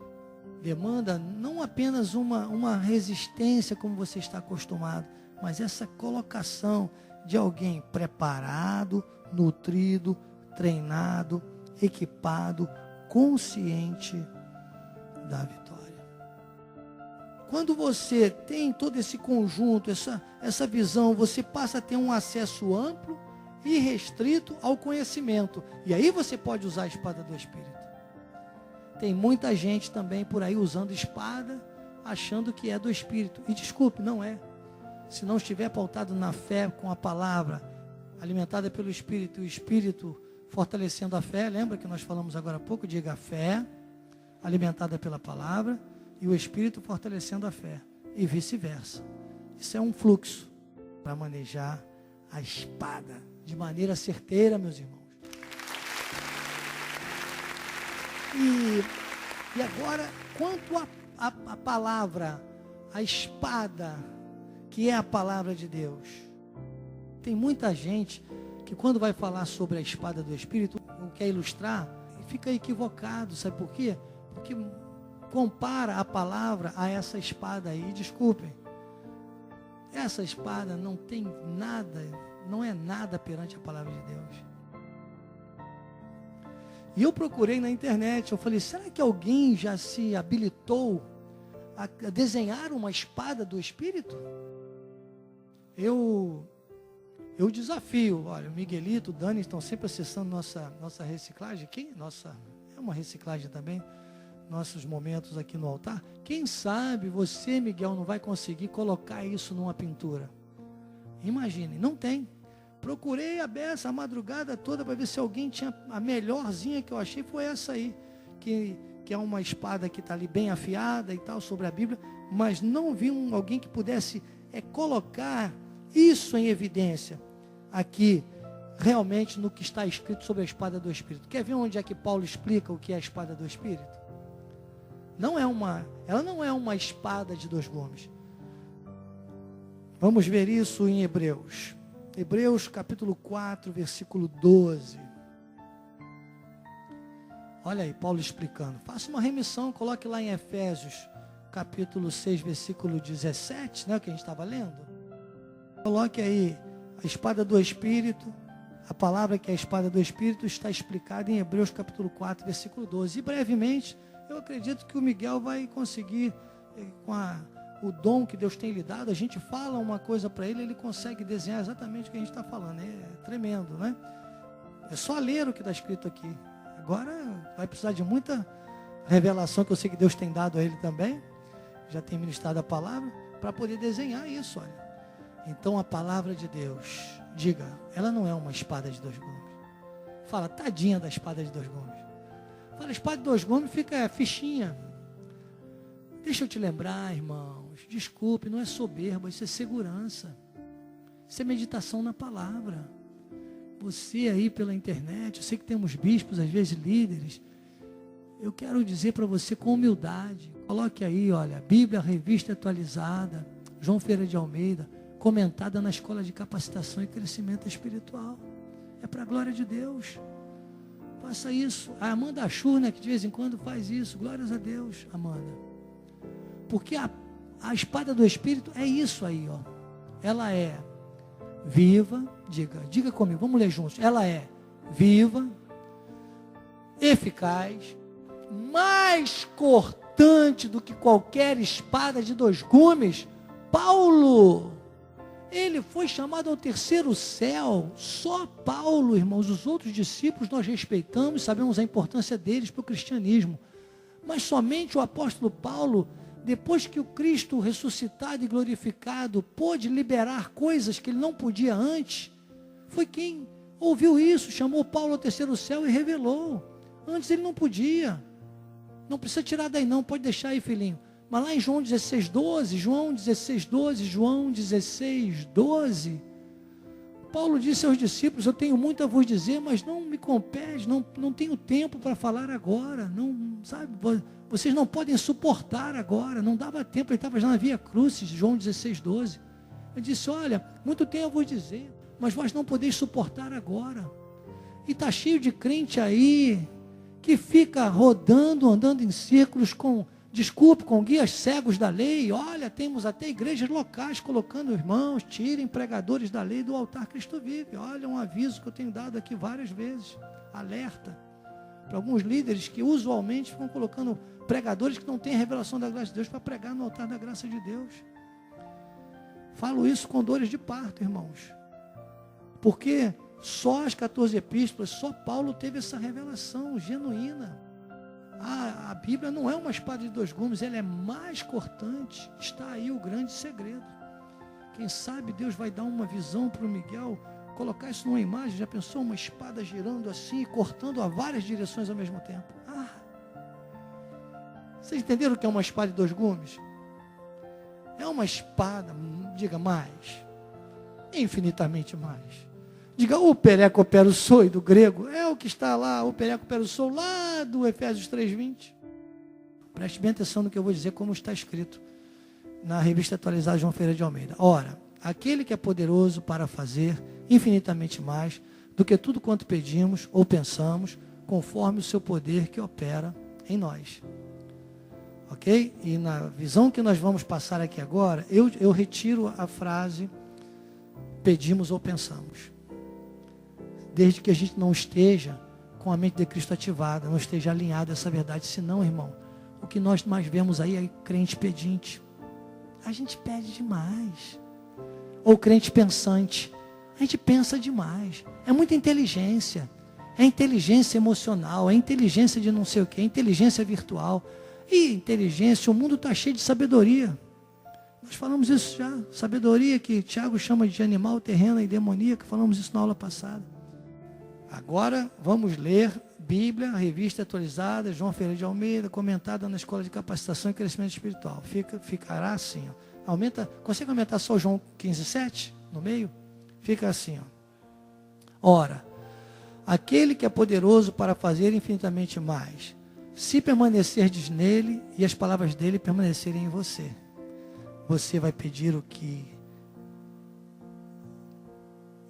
demanda não apenas uma resistência como você está acostumado, mas essa colocação de alguém preparado, nutrido, treinado, equipado, consciente da vitória. Quando você tem todo esse conjunto, essa visão, você passa a ter um acesso amplo e restrito ao conhecimento. E aí você pode usar a espada do Espírito. Tem muita gente também por aí usando espada, achando que é do Espírito. E desculpe, não é. Se não estiver pautado na fé, com a palavra, alimentada pelo Espírito, o Espírito fortalecendo a fé, lembra que nós falamos agora há pouco? Diga, a fé alimentada pela palavra e o Espírito fortalecendo a fé, e vice-versa. Isso é um fluxo para manejar a espada de maneira certeira, meus irmãos. E agora, quanto a palavra, a espada, que é a palavra de Deus, tem muita gente que quando vai falar sobre a espada do Espírito, ou quer ilustrar, fica equivocado. Sabe por quê? Porque compara a palavra a essa espada aí. Desculpem, essa espada não tem nada, não é nada perante a palavra de Deus. E eu procurei na internet, eu falei, será que alguém já se habilitou a desenhar uma espada do Espírito? Eu desafio, olha, o Miguelito, o Dani estão sempre acessando nossa reciclagem aqui, é uma reciclagem também, nossos momentos aqui no altar. Quem sabe você, Miguel, não vai conseguir colocar isso numa pintura? Imagine, não tem. Procurei a beça a madrugada toda para ver se alguém tinha. A melhorzinha que eu achei foi essa aí, que é uma espada que está ali bem afiada e tal, sobre a Bíblia, mas não vi alguém que pudesse colocar isso em evidência aqui, realmente no que está escrito sobre a espada do Espírito. Quer ver onde é que Paulo explica o que é a espada do Espírito? Ela não é uma espada de dois gumes. Vamos ver isso em Hebreus. Hebreus capítulo 4, versículo 12. Olha aí, Paulo explicando. Faça uma remissão, coloque lá em Efésios capítulo 6, versículo 17, né, que a gente estava lendo. Coloque aí a espada do Espírito. A palavra que é a espada do Espírito está explicada em Hebreus capítulo 4, versículo 12. E brevemente, eu acredito que o Miguel vai conseguir, com o dom que Deus tem lhe dado, a gente fala uma coisa para ele, ele consegue desenhar exatamente o que a gente está falando. É tremendo, né? É só ler o que está escrito aqui. Agora vai precisar de muita revelação que eu sei que Deus tem dado a ele também. Já tem ministrado a palavra, para poder desenhar isso, olha. Então a palavra de Deus, diga, ela não é uma espada de dois gumes. Fala, tadinha da espada de dois gumes. Fala, espada de dois gumes fica fichinha. Deixa eu te lembrar, irmãos, desculpe, não é soberba, isso é segurança. Isso é meditação na palavra. você aí pela internet, eu sei que temos bispos, às vezes líderes, eu quero dizer para você com humildade, coloque aí, olha, Bíblia, revista atualizada, João Ferreira de Almeida, comentada na Escola de Capacitação e Crescimento Espiritual. É para a glória de Deus. Faça isso. A Amanda Achur, né, que de vez em quando faz isso. Glórias a Deus, Amanda. Porque a espada do Espírito é isso aí, ó. Ela é viva, diga comigo, vamos ler juntos. Ela é viva, eficaz, mais cortante do que qualquer espada de 2 gumes. Paulo, ele foi chamado ao terceiro céu. Só Paulo, irmãos. Os outros discípulos nós respeitamos, sabemos a importância deles para o cristianismo. Mas somente o apóstolo Paulo, depois que o Cristo ressuscitado e glorificado pôde liberar coisas que ele não podia antes, foi quem ouviu isso, chamou Paulo ao terceiro céu e revelou. Antes ele não podia. Não precisa tirar daí não, pode deixar aí, filhinho. Mas lá em João 16:12, João 16:12, Paulo disse aos discípulos: eu tenho muito a vos dizer, mas não me compete, não tenho tempo para falar agora, não, sabe, vocês não podem suportar agora, não dava tempo, ele estava já na Via Crucis, João 16:12. Ele disse: olha, muito tenho a vos dizer, mas vós não podeis suportar agora. E está cheio de crente aí, que fica rodando, andando em círculos com guias cegos da lei. Olha, temos até igrejas locais colocando irmãos, tirem pregadores da lei do altar Cristo vive. Olha, um aviso que eu tenho dado aqui várias vezes, alerta, para alguns líderes que usualmente ficam colocando pregadores que não têm a revelação da graça de Deus para pregar no altar da graça de Deus. Falo isso com dores de parto, irmãos, porque só as 14 epístolas, só Paulo teve essa revelação genuína. A Bíblia não é uma espada de 2 gumes, ela é mais cortante. Está aí o grande segredo. Quem sabe Deus vai dar uma visão para o Miguel, colocar isso numa imagem. Já pensou uma espada girando assim, cortando a várias direções ao mesmo tempo? Vocês entenderam o que é uma espada de 2 gumes? É uma espada, diga mais, infinitamente mais. Diga, o pereco operusoi do grego, é o que está lá, o pereco operusoi lá do Efésios 3:20. Preste bem atenção no que eu vou dizer, como está escrito na revista atualizada João Ferreira de Almeida. Ora, aquele que é poderoso para fazer infinitamente mais do que tudo quanto pedimos ou pensamos, conforme o seu poder que opera em nós. Ok? E na visão que nós vamos passar aqui agora, eu retiro a frase pedimos ou pensamos. Desde que a gente não esteja com a mente de Cristo ativada, não esteja alinhado a essa verdade. Senão, irmão, o que nós mais vemos aí é crente pedinte. A gente pede demais. Ou crente pensante. A gente pensa demais. É muita inteligência. É inteligência emocional, é inteligência de não sei o que, é inteligência virtual. E inteligência, o mundo está cheio de sabedoria. Nós falamos isso já. Sabedoria que Tiago chama de animal, terrena e demoníaca. Falamos isso na aula passada. Agora vamos ler Bíblia, revista atualizada, João Ferreira de Almeida, comentada na Escola de Capacitação e Crescimento Espiritual. Ficará assim, ó. Consegue aumentar só o João 15:7 no meio? Fica assim, ó. Ora, aquele que é poderoso para fazer infinitamente mais, se permanecerdes nele e as palavras dele permanecerem em você, você vai pedir o que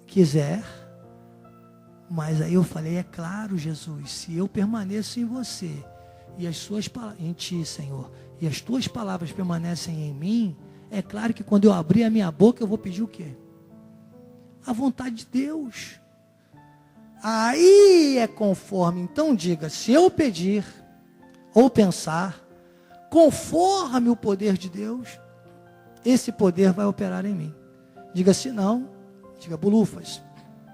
quiser. Mas aí eu falei, é claro, Jesus, se eu permaneço em você, e as suas palavras, em ti, Senhor, e as tuas palavras permanecem em mim, é claro que quando eu abrir a minha boca, eu vou pedir o quê? A vontade de Deus. Aí é conforme, então diga, se eu pedir, ou pensar, conforme o poder de Deus, esse poder vai operar em mim. Diga se não, diga bulufas.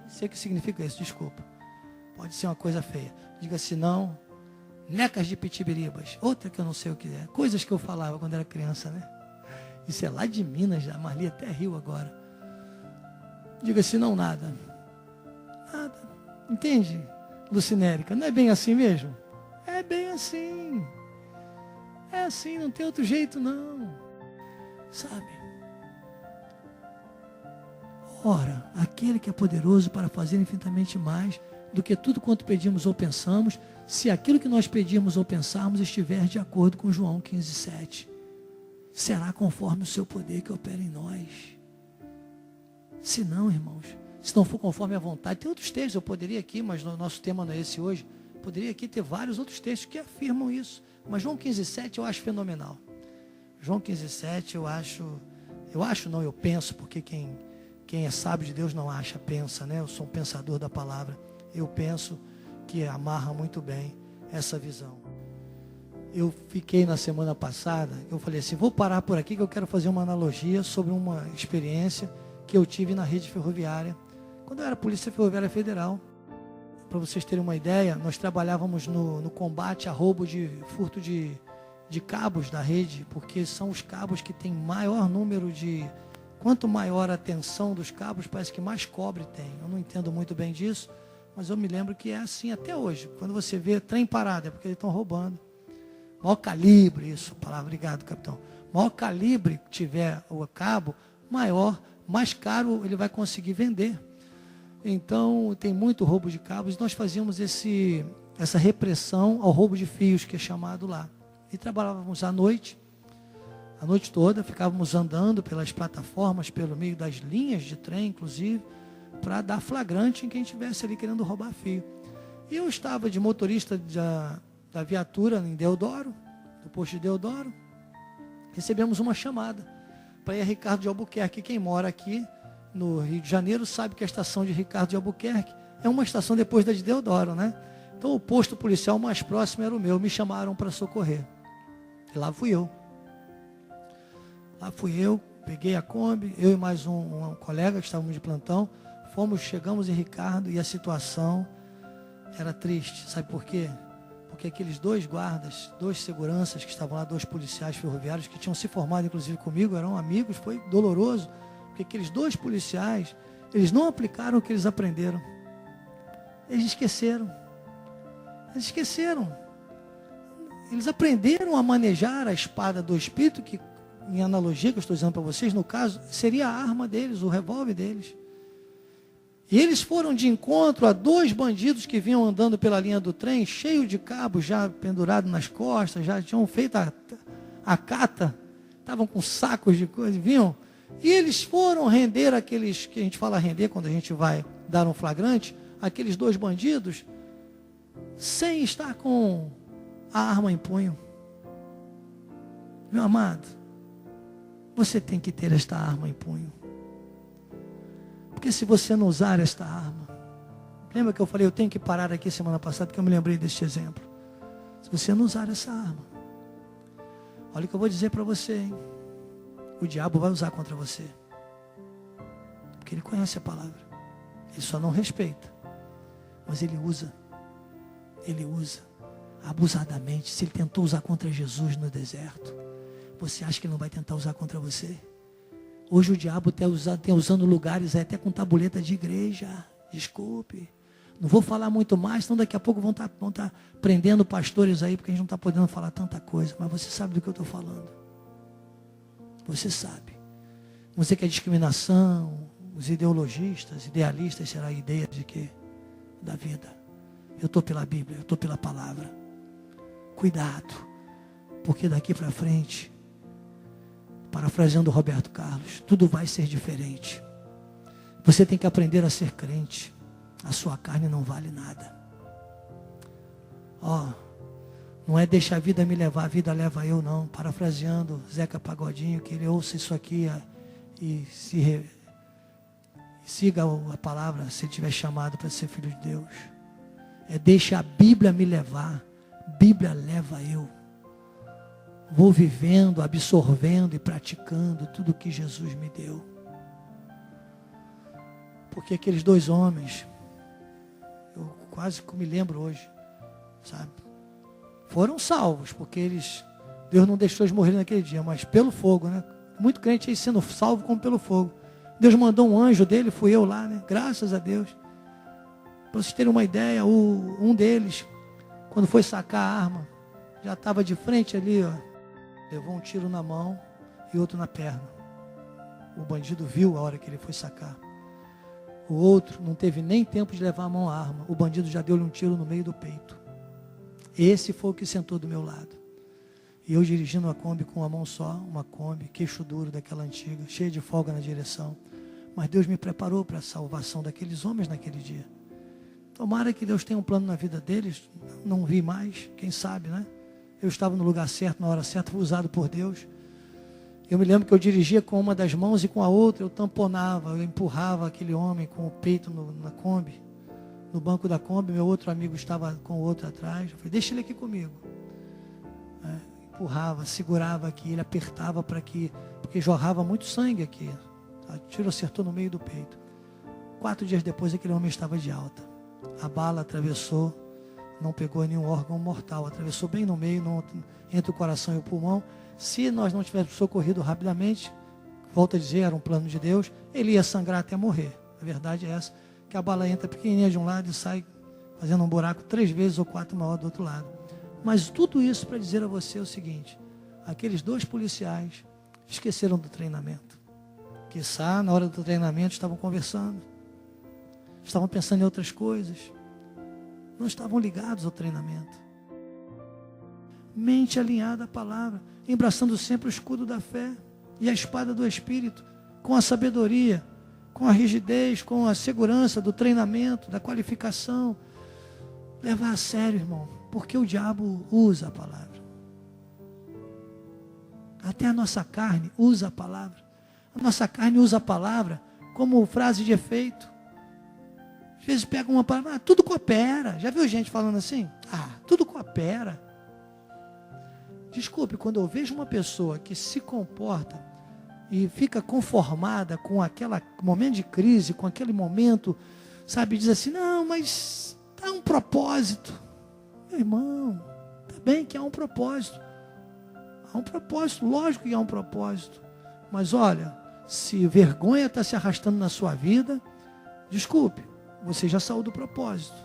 Não sei o que significa isso, desculpa. Pode ser uma coisa feia. Diga se não, necas de pitibiribas. Outra que eu não sei o que é. Coisas que eu falava quando era criança, né? Isso é lá de Minas, a Marli até riu agora. Diga se não, nada. Nada. Entende, Lucinérica? Não é bem assim mesmo? É bem assim. É assim, não tem outro jeito não. Sabe? Ora, aquele que é poderoso para fazer infinitamente mais do que tudo quanto pedimos ou pensamos, se aquilo que nós pedimos ou pensarmos estiver de acordo com João 15:7. Será conforme o seu poder que opera em nós. Se não, irmãos, se não for conforme a vontade, tem outros textos, eu poderia aqui, mas o nosso tema não é esse hoje, poderia aqui ter vários outros textos que afirmam isso, mas João 15:7 eu acho fenomenal. João 15:7 eu penso, porque quem é sábio de Deus não acha, pensa, né? Eu sou um pensador da palavra, eu penso que amarra muito bem essa visão. Eu fiquei na semana passada, eu falei assim, vou parar por aqui que eu quero fazer uma analogia sobre uma experiência que eu tive na rede ferroviária, quando eu era Polícia Ferroviária Federal. Para vocês terem uma ideia, nós trabalhávamos no combate a roubo de furto de cabos da rede, porque são os cabos que têm maior número de... Quanto maior a tensão dos cabos, parece que mais cobre tem. Eu não entendo muito bem disso, mas eu me lembro que é assim até hoje. Quando você vê trem parado, é porque eles estão roubando. Maior calibre, isso, palavra, obrigado, capitão. Maior calibre que tiver o cabo, maior, mais caro ele vai conseguir vender. Então, tem muito roubo de cabos. Nós fazíamos essa repressão ao roubo de fios, que é chamado lá. E trabalhávamos à noite, a noite toda, ficávamos andando pelas plataformas, pelo meio das linhas de trem, inclusive, para dar flagrante em quem estivesse ali querendo roubar fio. E eu estava de motorista da viatura em Deodoro, do posto de Deodoro. Recebemos uma chamada para ir a Ricardo de Albuquerque. Quem mora aqui no Rio de Janeiro sabe que a estação de Ricardo de Albuquerque é uma estação depois da de Deodoro, né? Então o posto policial mais próximo era o meu. Me chamaram para socorrer. E lá fui eu. Peguei a Kombi, eu e mais um colega que estávamos de plantão, chegamos em Ricardo e a situação era triste. Sabe por quê? Porque aqueles dois guardas, dois seguranças que estavam lá, dois policiais ferroviários que tinham se formado inclusive comigo, eram amigos, foi doloroso, porque aqueles dois policiais, eles não aplicaram o que eles aprenderam. Eles esqueceram. Eles aprenderam a manejar a espada do Espírito, que em analogia que eu estou dizendo para vocês, no caso, seria a arma deles, o revólver deles. E eles foram de encontro a dois bandidos que vinham andando pela linha do trem, cheio de cabos já pendurados nas costas, já tinham feito a cata, estavam com sacos de coisa, vinham. E eles foram render aqueles, que a gente fala render quando a gente vai dar um flagrante, aqueles dois bandidos, sem estar com a arma em punho. Meu amado, você tem que ter esta arma em punho. Porque se você não usar esta arma, lembra que eu falei, eu tenho que parar aqui semana passada, porque eu me lembrei deste exemplo. Se você não usar essa arma, olha o que eu vou dizer para você, hein? O diabo vai usar contra você. Porque ele conhece a palavra. Ele só não respeita. Mas ele usa abusadamente. Se ele tentou usar contra Jesus no deserto, você acha que ele não vai tentar usar contra você? Hoje o diabo tem usando lugares até com tabuleta de igreja. Desculpe. Não vou falar muito mais, senão daqui a pouco vão estar prendendo pastores aí, porque a gente não está podendo falar tanta coisa. Mas você sabe do que eu estou falando. Você sabe. Você que é discriminação, os ideologistas, idealistas, será a ideia de quê? Da vida. Eu estou pela Bíblia, eu estou pela palavra. Cuidado, porque daqui para frente, parafraseando Roberto Carlos, tudo vai ser diferente. Você tem que aprender a ser crente. A sua carne não vale nada. Não é deixa a vida me levar, a vida leva eu, não. Parafraseando Zeca Pagodinho, que ele ouça isso aqui e siga a palavra, se tiver chamado para ser filho de Deus. É deixa a Bíblia me levar, Bíblia leva eu. Vou vivendo, absorvendo e praticando tudo que Jesus me deu. Porque aqueles dois homens, eu quase que me lembro hoje, sabe? Foram salvos, porque Deus não deixou eles morrerem naquele dia, mas pelo fogo, né? Muito crente aí sendo salvo como pelo fogo. Deus mandou um anjo dele, fui eu lá, né? Graças a Deus. Para vocês terem uma ideia, um deles, quando foi sacar a arma, já estava de frente ali, levou um tiro na mão e outro na perna. O bandido viu a hora que ele foi sacar. O outro não teve nem tempo de levar a mão à arma. O bandido já deu-lhe um tiro no meio do peito. Esse foi o que sentou do meu lado. E eu dirigindo a Kombi com a mão só, uma Kombi, queixo duro daquela antiga, cheia de folga na direção. Mas Deus me preparou para a salvação daqueles homens naquele dia. Tomara que Deus tenha um plano na vida deles. Não vi mais, quem sabe, né? Eu estava no lugar certo, na hora certa, fui usado por Deus. Eu me lembro que eu dirigia com uma das mãos e com a outra eu tamponava, eu empurrava aquele homem com o peito na Kombi, no banco da Kombi. Meu outro amigo estava com o outro atrás. Eu falei, deixa ele aqui comigo. Empurrava, segurava aqui, ele apertava porque jorrava muito sangue aqui. O tiro acertou no meio do peito. 4 dias depois aquele homem estava de alta. A bala atravessou, não pegou nenhum órgão mortal, atravessou bem no meio, entre o coração e o pulmão. Se nós não tivéssemos socorrido rapidamente, volto a dizer, era um plano de Deus, ele ia sangrar até morrer. A verdade é essa, que a bala entra pequenininha de um lado e sai fazendo um buraco 3 vezes ou 4 maior do outro lado. Mas tudo isso para dizer a você o seguinte, aqueles 2 policiais esqueceram do treinamento. Quiçá, na hora do treinamento, estavam conversando, estavam pensando em outras coisas, não estavam ligados ao treinamento. Mente alinhada à palavra, embraçando sempre o escudo da fé e a espada do Espírito, com a sabedoria, com a rigidez, com a segurança do treinamento, da qualificação. Levar a sério, irmão, porque o diabo usa a palavra. Até a nossa carne usa a palavra. A nossa carne usa a palavra como frase de efeito. Às vezes pega uma palavra, tudo coopera. Já viu gente falando assim? Tudo coopera. Desculpe, quando eu vejo uma pessoa que se comporta e fica conformada com aquele momento de crise, com aquele momento, sabe, diz assim, não, mas há um propósito. Meu irmão, está bem que há um propósito. Há um propósito, lógico que há um propósito. Mas olha, se vergonha está se arrastando na sua vida, desculpe, você já saiu do propósito.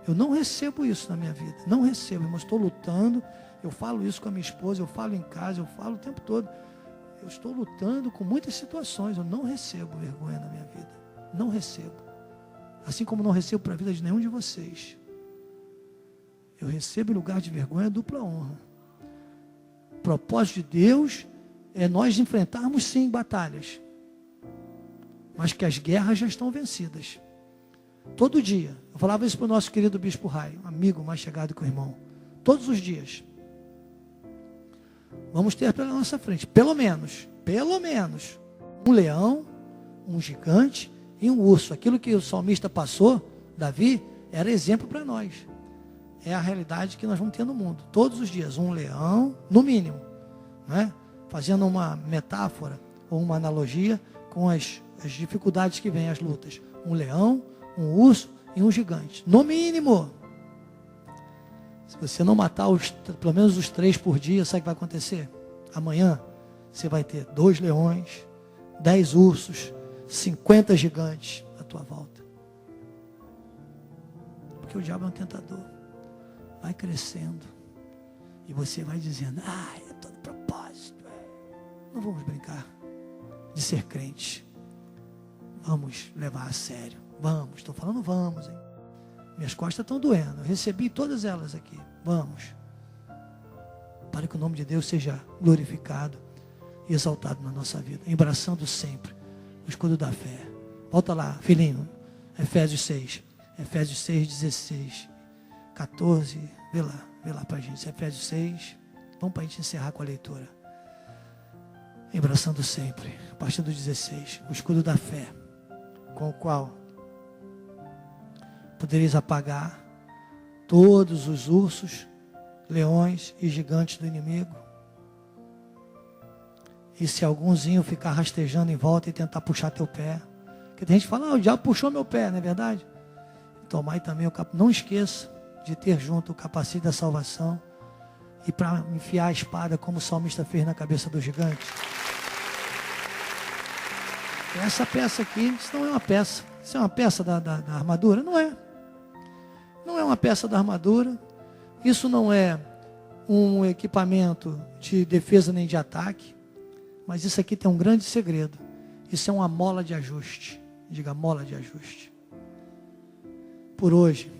Eu não recebo isso na minha vida, não recebo, irmão, estou lutando, eu falo isso com a minha esposa, eu falo em casa, eu falo o tempo todo. Eu estou lutando com muitas situações, eu não recebo vergonha na minha vida, não recebo. Assim como não recebo para a vida de nenhum de vocês. Eu recebo em lugar de vergonha dupla honra. O propósito de Deus é nós enfrentarmos sim batalhas, mas que as guerras já estão vencidas. Todo dia, eu falava isso para o nosso querido Bispo Rai, um amigo mais chegado que o irmão. Todos os dias, vamos ter pela nossa frente, pelo menos, um leão, um gigante e um urso. Aquilo que o salmista passou, Davi, era exemplo para nós. É a realidade que nós vamos ter no mundo. Todos os dias, um leão, no mínimo, né? Fazendo uma metáfora ou uma analogia com as dificuldades que vêm, as lutas. Um leão, um urso e um gigante. No mínimo. Se você não matar pelo menos os 3 por dia, sabe o que vai acontecer? Amanhã você vai ter 2 leões, 10 ursos, 50 gigantes à tua volta. Porque o diabo é um tentador. Vai crescendo. E você vai dizendo, é todo propósito. Não vamos brincar de ser crente. Vamos levar a sério. Vamos, estou falando vamos, hein? Minhas costas estão doendo. Eu recebi todas elas aqui. Vamos. Para que o nome de Deus seja glorificado e exaltado na nossa vida. Embraçando sempre o escudo da fé. Volta lá, filhinho. Efésios 6. Efésios 6, 16. 14. Vê lá para a gente. Efésios 6. Vamos para a gente encerrar com a leitura. Embraçando sempre. A partir do 16. O escudo da fé. Com o qual podereis apagar todos os ursos, leões e gigantes do inimigo. E se algumzinho ficar rastejando em volta e tentar puxar teu pé, porque tem gente que fala, o diabo puxou meu pé, não é verdade? Tomai também não esqueça de ter junto o capacete da salvação e para enfiar a espada como o salmista fez na cabeça do gigante. Essa peça aqui, isso não é uma peça. Isso é uma peça da armadura? Não é. Não é uma peça da armadura. Isso não é um equipamento de defesa nem de ataque. Mas isso aqui tem um grande segredo. Isso é uma mola de ajuste. Diga mola de ajuste. Por hoje,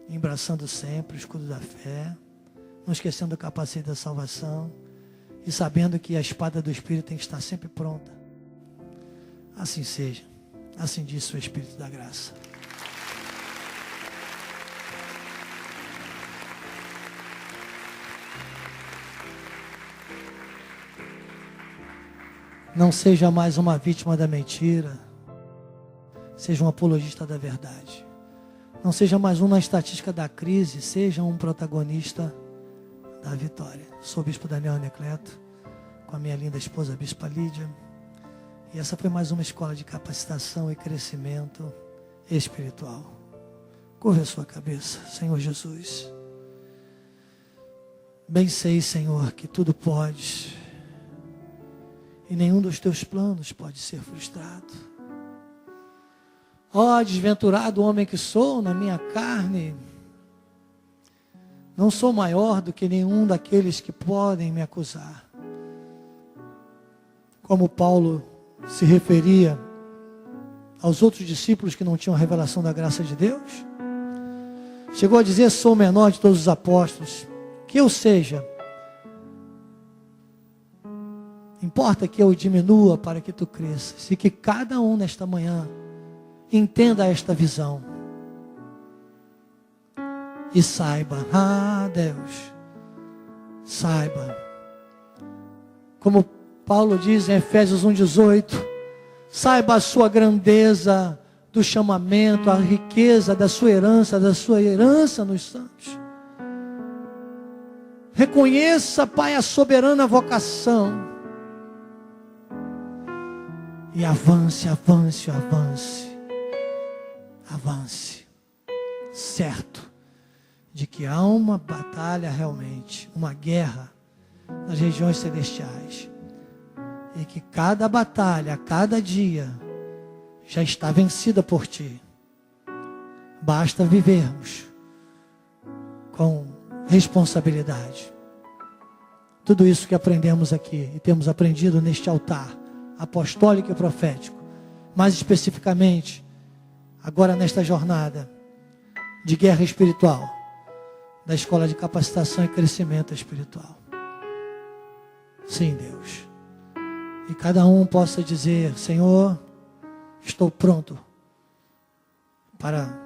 embraçando sempre o escudo da fé, não esquecendo o capacete da salvação e sabendo que a espada do Espírito tem que estar sempre pronta. Assim seja. Assim diz o Espírito da graça. Não seja mais uma vítima da mentira. Seja um apologista da verdade. Não seja mais uma estatística da crise. Seja um protagonista da vitória. Sou o Bispo Daniel Anacleto, com a minha linda esposa, a Bispa Lídia. E essa foi mais uma escola de capacitação e crescimento espiritual. Curva a sua cabeça, Senhor Jesus. Bem sei, Senhor, que tudo podes. E nenhum dos teus planos pode ser frustrado. Ó, desventurado homem que sou, na minha carne, não sou maior do que nenhum daqueles que podem me acusar. Como Paulo se referia aos outros discípulos que não tinham a revelação da graça de Deus, chegou a dizer: sou o menor de todos os apóstolos, que eu seja. Importa que eu diminua para que tu cresças. E que cada um nesta manhã entenda esta visão. E saiba, Deus, saiba. Como Paulo diz em Efésios 1,18, saiba a sua grandeza do chamamento, a riqueza da sua herança nos santos. Reconheça, Pai, a soberana vocação. E avance, avance, avance. Avance. Certo de que há uma batalha realmente, uma guerra nas regiões celestiais. E que cada batalha, cada dia, já está vencida por ti. Basta vivermos com responsabilidade. Tudo isso que aprendemos aqui e temos aprendido neste altar apostólico e profético, mais especificamente agora nesta jornada de guerra espiritual, da escola de capacitação e crescimento espiritual. Sim, Deus. E cada um possa dizer: Senhor, estou pronto para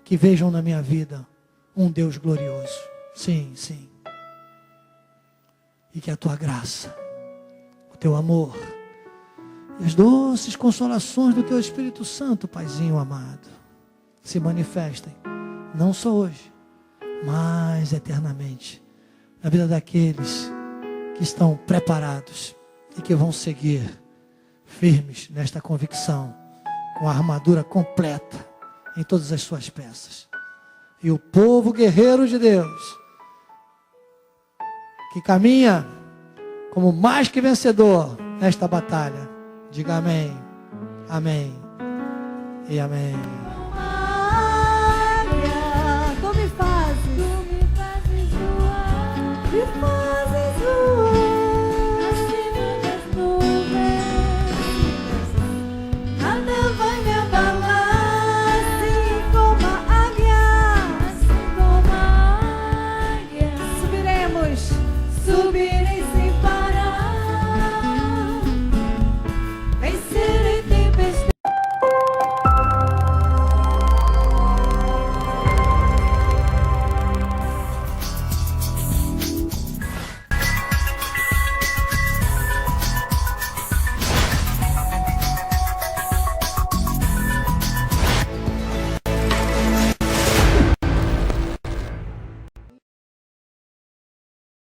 que vejam na minha vida um Deus glorioso. Sim, sim. E que a tua graça, o teu amor e as doces consolações do teu Espírito Santo, Paizinho amado, se manifestem, não só hoje, mas eternamente, na vida daqueles que estão preparados e que vão seguir firmes nesta convicção, com a armadura completa em todas as suas peças. E o povo guerreiro de Deus, que caminha como mais que vencedor nesta batalha, diga amém, amém e amém. Tu me fazes voar, me fazes voar, acima das nuvens. Nada vai me abalar, assim como a águia, assim como a águia. Subiremos, subiremos.